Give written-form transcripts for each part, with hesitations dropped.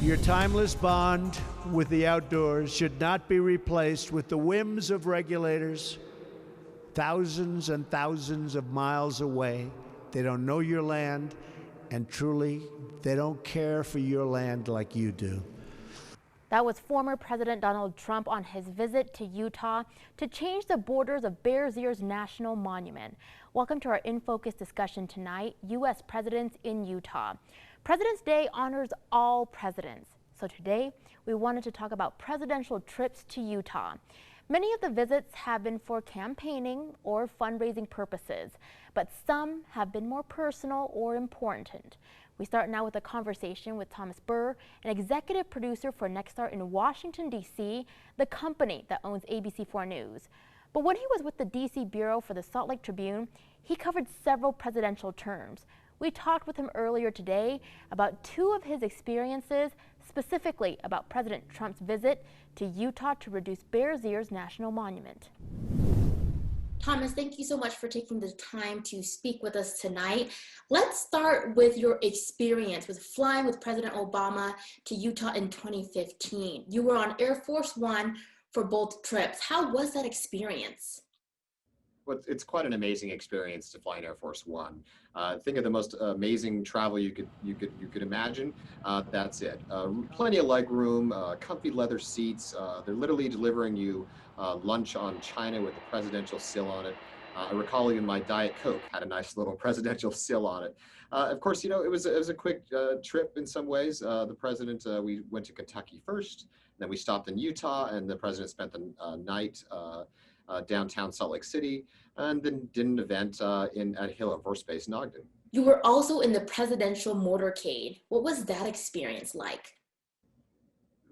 Your timeless bond with the outdoors should not be replaced with the whims of regulators thousands and thousands of miles away. They don't know your land, and truly, they don't care for your land like you do. That was former President Donald Trump on his visit to Utah to change the borders of Bears Ears National Monument. Welcome to our In Focus discussion tonight, U.S. Presidents in Utah. President's Day honors all presidents. So today, we wanted to talk about presidential trips to Utah. Many of the visits have been for campaigning or fundraising purposes, but some have been more personal or important. We start now with a conversation with Thomas Burr, an executive producer for Nexstar in Washington, D.C., the company that owns ABC4 News. But when he was with the D.C. Bureau for the Salt Lake Tribune, he covered several presidential terms. We talked with him earlier today about two of his experiences, specifically about President Trump's visit to Utah to reduce Bears Ears National Monument. Thomas, thank you so much for taking the time to speak with us tonight. Let's start with your experience with flying with President Obama to Utah in 2015. You were on Air Force One for both trips. How was that experience? Well, it's quite an amazing experience to fly in Air Force One. Think of the most amazing travel you could imagine. That's it. Plenty of leg room, comfy leather seats. They're literally delivering you lunch on china with the presidential seal on it. I recall even my Diet Coke had a nice little presidential seal on it. Of course, you know, it was a quick trip in some ways. The president, we went to Kentucky first, then we stopped in Utah, and the president spent the night downtown Salt Lake City, and then did an event at Hill Air Force Base in Ogden. You were also in the presidential motorcade. What was that experience like?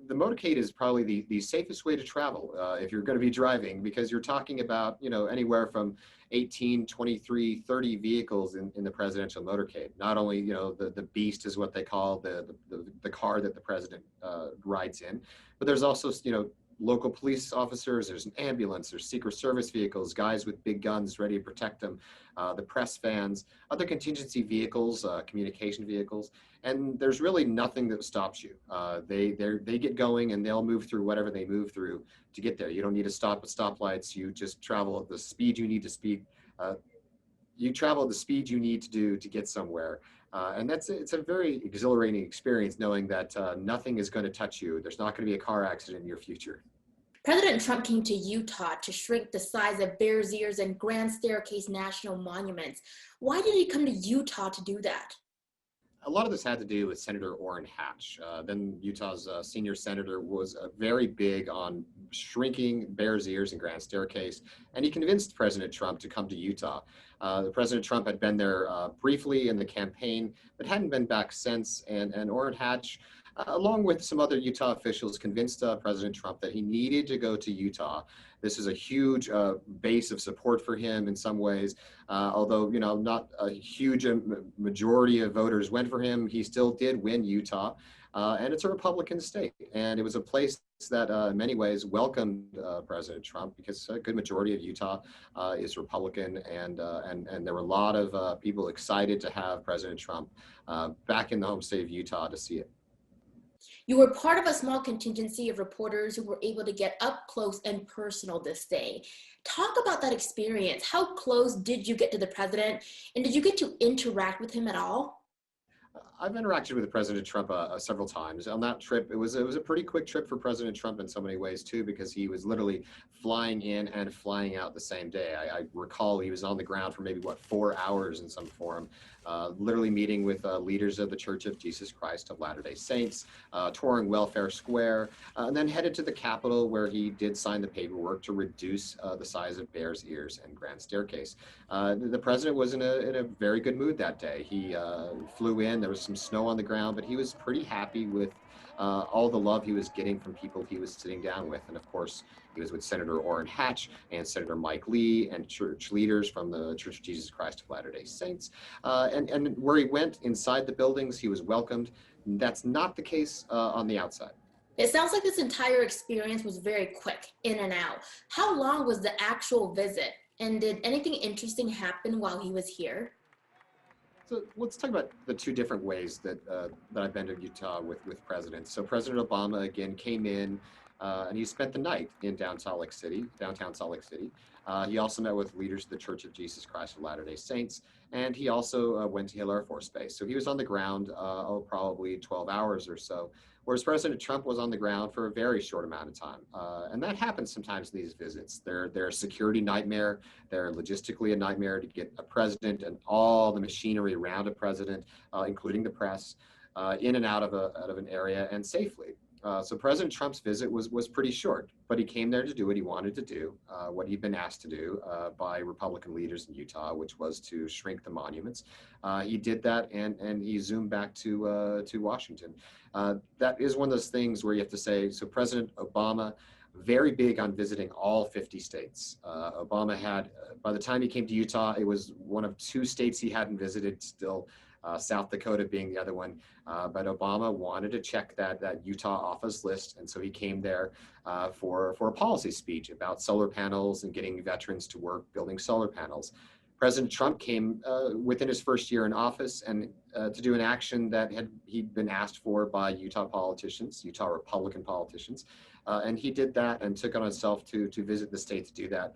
The motorcade is probably the safest way to travel if you're going to be driving, because you're talking about, you know, anywhere from 18, 23, 30 vehicles in the presidential motorcade. Not only, you know, the beast is what they call the car that the president rides in, but there's also, you know, local police officers, there's an ambulance, there's Secret Service vehicles, guys with big guns ready to protect them, the press vans, other contingency vehicles, communication vehicles, and there's really nothing that stops you. They get going and they'll move through whatever they move through to get there. You don't need to stop at stoplights. You just travel at the speed you need to speed. You travel at the speed you need to do to get somewhere. And it's a very exhilarating experience knowing that nothing is going to touch you. There's not going to be a car accident in your future. President Trump came to Utah to shrink the size of Bears Ears and Grand Staircase National Monuments. Why did he come to Utah to do that? A lot of this had to do with Senator Orrin Hatch. Then Utah's senior senator was very big on shrinking Bears Ears and Grand Staircase, and he convinced President Trump to come to Utah. President Trump had been there briefly in the campaign, but hadn't been back since, and Orrin Hatch, along with some other Utah officials, convinced President Trump that he needed to go to Utah. This is a huge base of support for him in some ways. Although, you know, not a huge majority of voters went for him, he still did win Utah. And it's a Republican state. And it was a place that in many ways welcomed President Trump, because a good majority of Utah is Republican. And there were a lot of people excited to have President Trump back in the home state of Utah to see it. You were part of a small contingency of reporters who were able to get up close and personal this day. Talk about that experience. How close did you get to the president, and did you get to interact with him at all? I've interacted with President Trump several times. On that trip, it was a pretty quick trip for President Trump in so many ways too, because he was literally flying in and flying out the same day. I recall he was on the ground for maybe 4 hours in some forum, literally meeting with leaders of the Church of Jesus Christ of Latter-day Saints, touring Welfare Square, and then headed to the Capitol, where he did sign the paperwork to reduce the size of Bears Ears and Grand Staircase. The president was in a very good mood that day. He flew in. There was some snow on the ground, but he was pretty happy with all the love he was getting from people he was sitting down with. And of course, he was with Senator Orrin Hatch and Senator Mike Lee and church leaders from the Church of Jesus Christ of Latter-day Saints. And where he went inside the buildings, he was welcomed. That's not the case on the outside. It sounds like this entire experience was very quick, in and out. How long was the actual visit? And did anything interesting happen while he was here? So let's talk about the two different ways that I've been to Utah with presidents. So President Obama again came in and he spent the night in downtown Salt Lake City. He also met with leaders of the Church of Jesus Christ of Latter-day Saints, and he also went to Hill Air Force Base. So he was on the ground probably 12 hours or so, whereas President Trump was on the ground for a very short amount of time. And that happens sometimes in these visits. They're a security nightmare. They're logistically a nightmare to get a president and all the machinery around a president, including the press, in and out of an area and safely. So President Trump's visit was pretty short, but he came there to do what he wanted to do, what he'd been asked to do by Republican leaders in Utah, which was to shrink the monuments. He did that, and he zoomed back to Washington. That is one of those things where you have to say, so President Obama, very big on visiting all 50 states. Obama had, by the time he came to Utah, it was one of 2 states he hadn't visited still. South Dakota being the other one, but Obama wanted to check that Utah office list, and so he came there for a policy speech about solar panels and getting veterans to work building solar panels. President Trump came within his first year in office and to do an action that he'd been asked for by Utah Republican politicians, and he did that and took it on himself to visit the state to do that.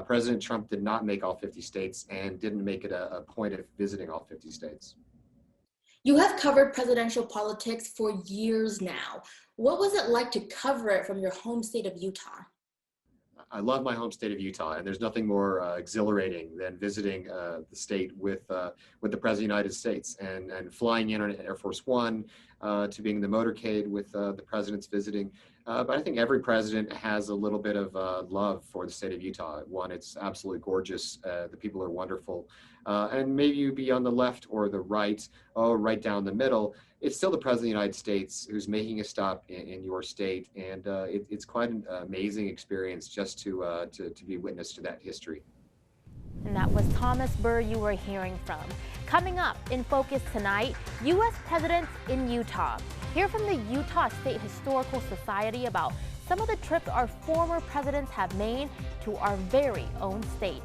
President Trump did not make all 50 states and didn't make it a point of visiting all 50 states. You have covered presidential politics for years now. What was it like to cover it from your home state of Utah? I love my home state of Utah, and there's nothing more exhilarating than visiting the state with the President of the United States and flying in on Air Force One to being the motorcade with the presidents visiting. But I think every president has a little bit of love for the state of Utah. One, it's absolutely gorgeous. The people are wonderful. And maybe you be on the left or the right, right down the middle. It's still the President of the United States who's making a stop in your state. And it's quite an amazing experience just to be witness to that history. And that was Thomas Burr you were hearing from. Coming up in focus tonight, U.S. presidents in Utah. Hear from the Utah State Historical Society about some of the trips our former presidents have made to our very own state.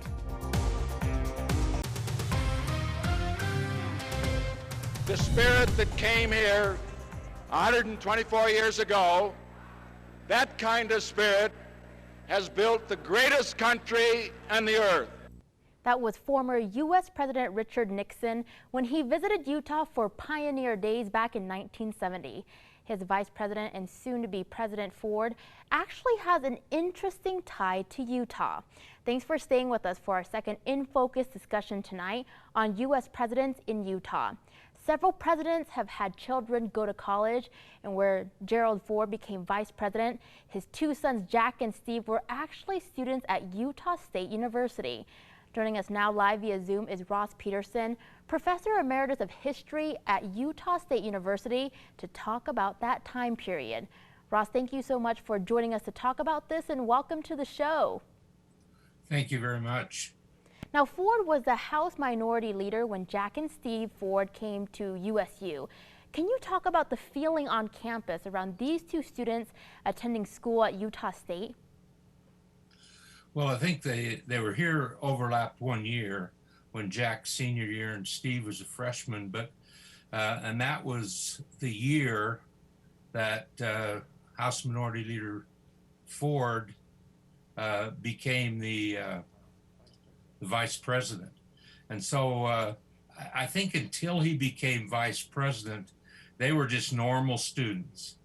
The spirit that came here 124 years ago, that kind of spirit has built the greatest country on the earth. That was former U.S. President Richard Nixon when he visited Utah for Pioneer Days back in 1970. His vice president and soon-to-be President Ford actually has an interesting tie to Utah. Thanks for staying with us for our second In Focus discussion tonight on U.S. presidents in Utah. Several presidents have had children go to college, and where Gerald Ford became vice president, his 2 sons Jack and Steve were actually students at Utah State University. Joining us now live via Zoom is Peterson, Professor Emeritus of History at Utah State University, to talk about that time period. Ross, thank you so much for joining us to talk about this, and welcome to the show. Thank you very much. Now, Ford was the House Minority Leader when Jack and Steve Ford came to USU. Can you talk about the feeling on campus around these 2 students attending school at Utah State? Well, I think they were here overlapped 1 year when Jack's senior year and Steve was a freshman, but and that was the year that House Minority Leader Ford became the vice president. And so I think until he became vice president, they were just normal students.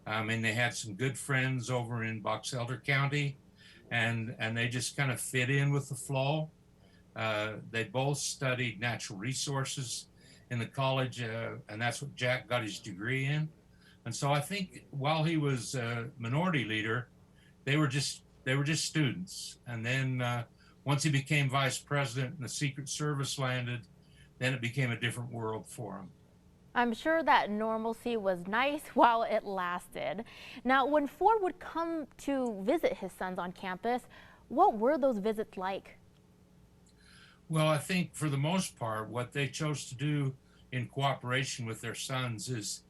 I mean, they had some good friends over in Box Elder County, and they just kind of fit in with the flow. They both studied natural resources in the college, and that's what Jack got his degree in. And so I think while he was minority leader, they were just students. And then once he became vice president and the Secret Service landed, then it became a different world for him. I'm sure that normalcy was nice while it lasted. Now, when Ford would come to visit his sons on campus, what were those visits like? Well, I think for the most part, what they chose to do in cooperation with their sons is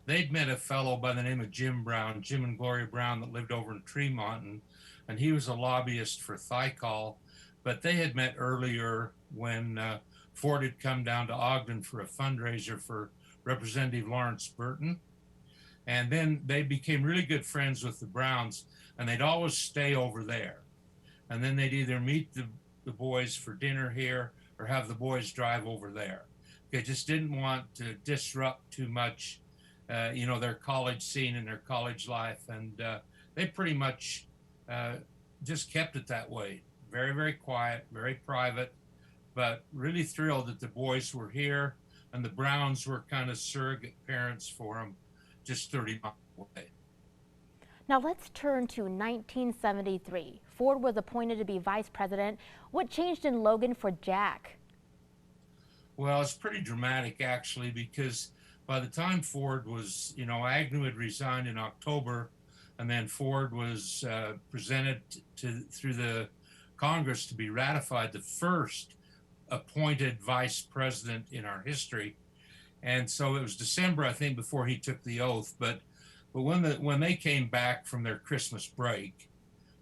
they'd met a fellow by the name of Jim and Gloria Brown, that lived over in Tremont, and he was a lobbyist for Thykol, but they had met earlier when Ford had come down to Ogden for a fundraiser for Representative Lawrence Burton. And then they became really good friends with the Browns, and they'd always stay over there. And then they'd either meet the boys for dinner here or have the boys drive over there. They just didn't want to disrupt too much, their college scene and their college life. And they pretty much just kept it that way. Very, very quiet, very private, but really thrilled that the boys were here, and the Browns were kind of surrogate parents for them, just 30 miles away. Now let's turn to 1973. Ford was appointed to be vice president. What changed in Logan for Jack? Well, it's pretty dramatic, actually, because by the time Ford was, Agnew had resigned in October, and then Ford was presented through the Congress to be ratified, the first appointed vice president in our history. And so it was December, I think, before he took the oath. But when they came back from their Christmas break,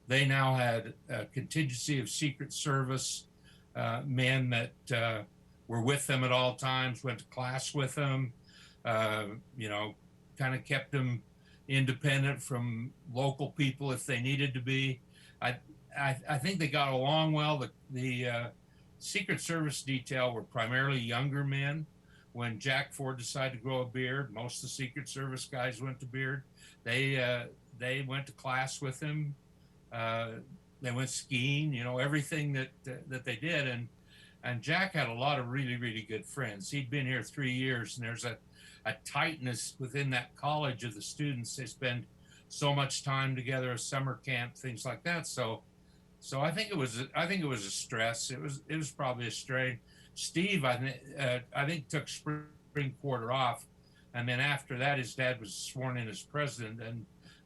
they now had a contingency of Secret Service men that were with them at all times, went to class with them, kind of kept them independent from local people if they needed to be. I think they got along well. The Secret Service detail were primarily younger men. When Jack Ford decided to grow a beard, most of the Secret Service guys went to beard. They went to class with him. They went skiing. Everything that they did. And Jack had a lot of really, really good friends. He'd been here 3 years, and there's a tightness within that college of the students. They spend so much time together, a summer camp, things like that. So I think it was a stress. It was probably a strain. Steve, I think took spring quarter off, and then after that, his dad was sworn in as president,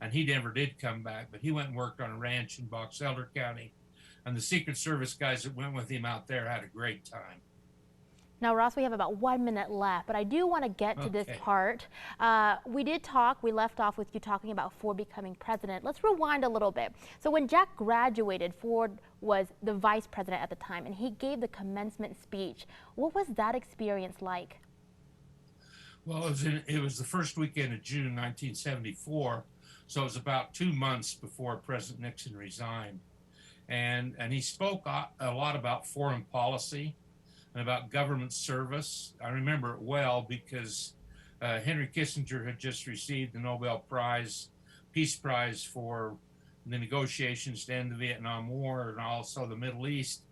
and he never did come back. But he went and worked on a ranch in Box Elder County, and the Secret Service guys that went with him out there had a great time. Now, Ross, we have about 1 minute left, but I do want to get to this part. We left off with you talking about Ford becoming president. Let's rewind a little bit. So when Jack graduated, Ford was the vice president at the time, and he gave the commencement speech. What was that experience like? Well, it was the first weekend of June 1974, so it was about 2 months before President Nixon resigned. And he spoke a lot about foreign policy and about government service. I remember it well because Henry Kissinger had just received the Nobel Peace Prize for the negotiations to end the Vietnam War and also the Middle East.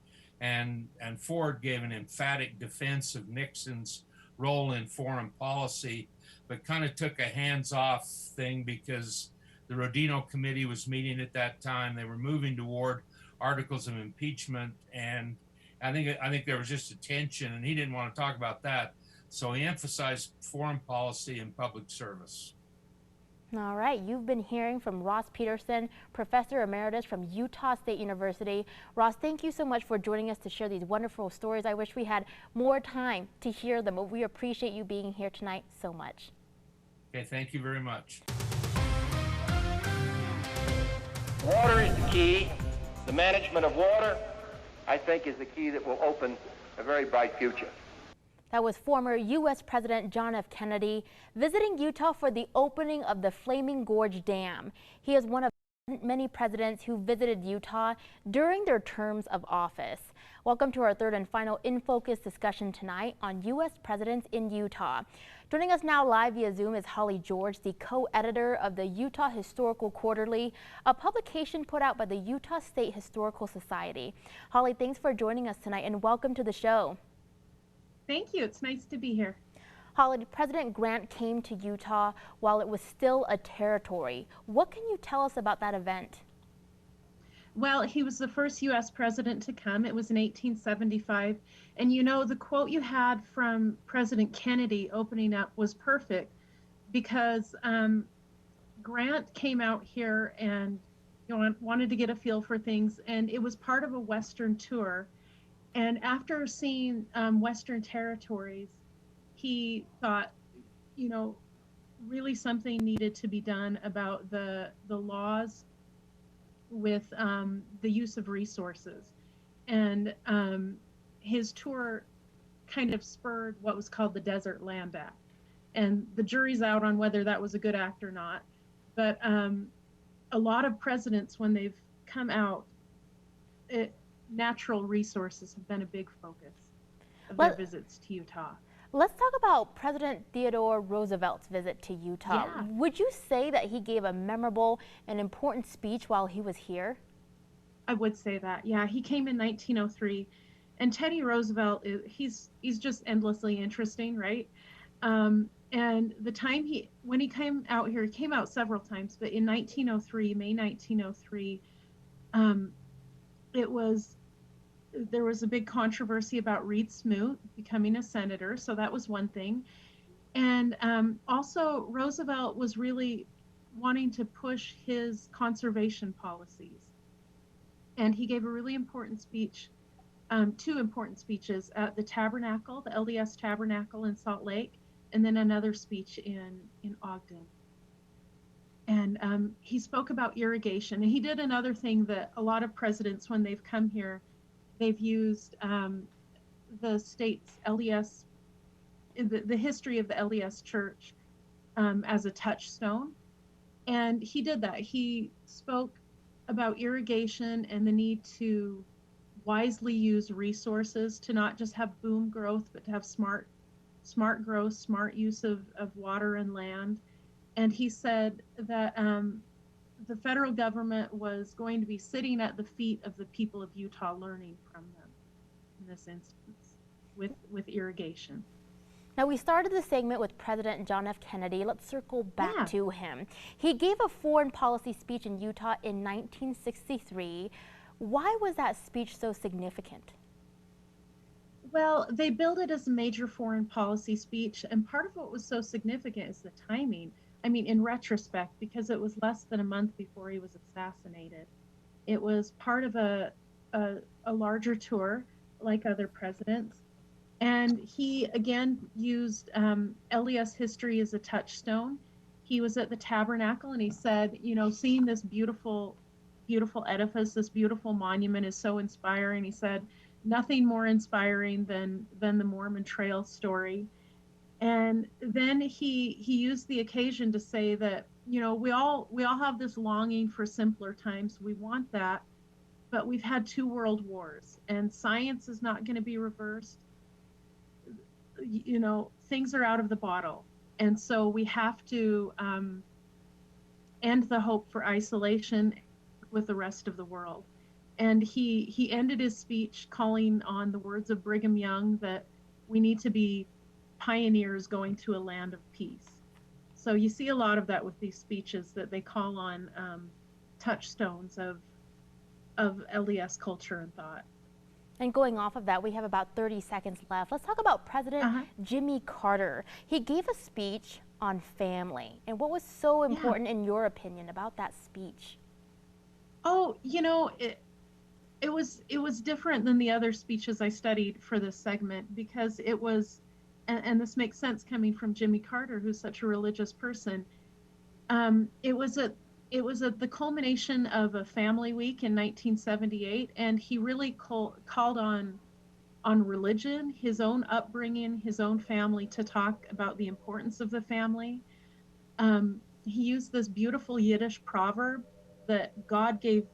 And Ford gave an emphatic defense of Nixon's role in foreign policy, but kind of took a hands-off thing because the Rodino Committee was meeting at that time. They were moving toward articles of impeachment, and I think there was just a tension, and he didn't want to talk about that. So he emphasized foreign policy and public service. All right, you've been hearing from Ross Peterson, Professor Emeritus from Utah State University. Ross, thank you so much for joining us to share these wonderful stories. I wish we had more time to hear them, but we appreciate you being here tonight so much. Okay, thank you very much. Water is the key. The management of water, I think, is the key that will open a very bright future. That was former U.S. President John F. Kennedy visiting Utah for the opening of the Flaming Gorge Dam. He is one of many presidents who visited Utah during their terms of office. Welcome to our third and final In Focus discussion tonight on U.S. presidents in Utah. Joining us now live via Zoom is Holly George, the co-editor of the Utah Historical Quarterly, a publication put out by the Utah State Historical Society. Holly, thanks for joining us tonight and welcome to the show. Thank you. It's nice to be here. Holly, President Grant came to Utah while it was still a territory. What can you tell us about that event? Well, he was the first U.S. president to come. It was in 1875. And you know, the quote you had from President Kennedy opening up was perfect because Grant came out here and wanted to get a feel for things. And it was part of a Western tour. And after seeing Western territories, he thought, really something needed to be done about the laws with the use of resources. And his tour kind of spurred what was called the Desert Land Act. And the jury's out on whether that was a good act or not. But a lot of presidents, when they've come out, natural resources have been a big focus of their visits to Utah. Let's talk about President Theodore Roosevelt's visit to Utah. Yeah. Would you say that he gave a memorable and important speech while he was here? I would say that, yeah. He came in 1903, and Teddy Roosevelt, he's just endlessly interesting, right? And the time when he came out here, he came out several times, but in 1903, May 1903, there was a big controversy about Reed Smoot becoming a senator, so that was one thing. And also, Roosevelt was really wanting to push his conservation policies. And he gave a really important speech, two important speeches at the Tabernacle, the LDS Tabernacle in Salt Lake, and then another speech in Ogden. And he spoke about irrigation. And he did another thing that a lot of presidents, when they've come here, they've used the state's LDS, the history of the LDS Church as a touchstone. And he did that. He spoke about irrigation and the need to wisely use resources, to not just have boom growth, but to have smart growth, smart use of water and land. And he said that the federal government was going to be sitting at the feet of the people of Utah, learning from them in this instance with irrigation. Now, we started the segment with President John F. Kennedy. Let's circle back to him. He gave a foreign policy speech in Utah in 1963. Why was that speech so significant? Well, they billed it as a major foreign policy speech, and part of what was so significant is the timing. I mean, in retrospect, because it was less than a month before he was assassinated. It was part of a larger tour, like other presidents. And he, again, used LDS history as a touchstone. He was at the Tabernacle, and he said, you know, seeing this beautiful, beautiful edifice, this beautiful monument is so inspiring. He said, nothing more inspiring than the Mormon Trail story. And then he used the occasion to say that, you know, we all have this longing for simpler times. We want that, but we've had 2 world wars, and science is not going to be reversed. You know, things are out of the bottle, and so we have to end the hope for isolation with the rest of the world. And he ended his speech calling on the words of Brigham Young that we need to be pioneers going to a land of peace. So you see a lot of that with these speeches, that they call on touchstones of LDS culture and thought. And going off of that, we have about 30 seconds left. Let's talk about President Jimmy Carter. He gave a speech on family. And what was so important, in your opinion, about that speech? Oh, you know, it was different than the other speeches I studied for this segment, because it was, and this makes sense coming from Jimmy Carter, who's such a religious person. It was at the culmination of a family week in 1978, and he really called on religion, his own upbringing, his own family, to talk about the importance of the family. He used this beautiful Yiddish proverb that God gave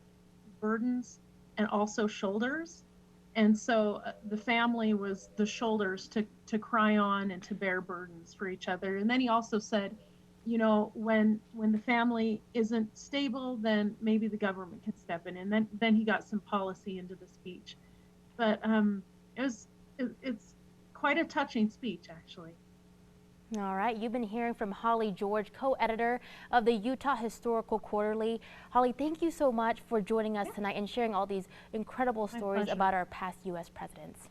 burdens and also shoulders. And so the family was the shoulders to cry on and to bear burdens for each other. And then he also said, you know, when the family isn't stable, then maybe the government can step in. And then he got some policy into the speech. But it's quite a touching speech, actually. All right, you've been hearing from Holly George, co-editor of the Utah Historical Quarterly. Holly, thank you so much for joining us tonight and sharing all these incredible stories about our past U.S. presidents.